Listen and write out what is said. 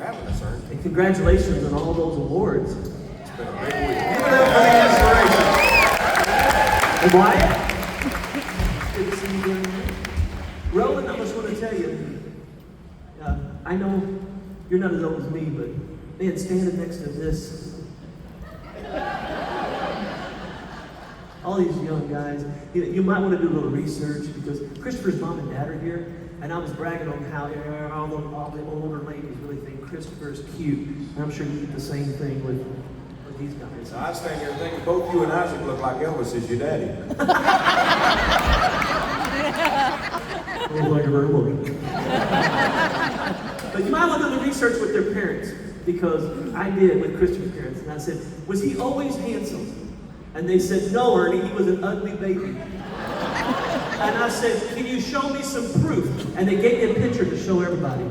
having us, Ernie. And congratulations on all those awards. It's been a big week. Give it up for the inspiration. And Wyatt, good to see you again. Roland, I just want to tell you, I know you're not as old as me, but man, standing next to this, all these young guys, you might want to do a little research because Christopher's mom and dad are here, and I was bragging on how all the older ladies really think Christopher is cute, and I'm sure you get the same thing with these guys. So I stand here thinking both you and Isaac look like Elvis is your daddy. Thank you very much. But you might want to do the research with their parents, because I did with Christopher's parents, and I said, was he always handsome? And they said, no, Ernie, he was an ugly baby. And I said, can you show me some proof? And they gave me a picture to show everybody.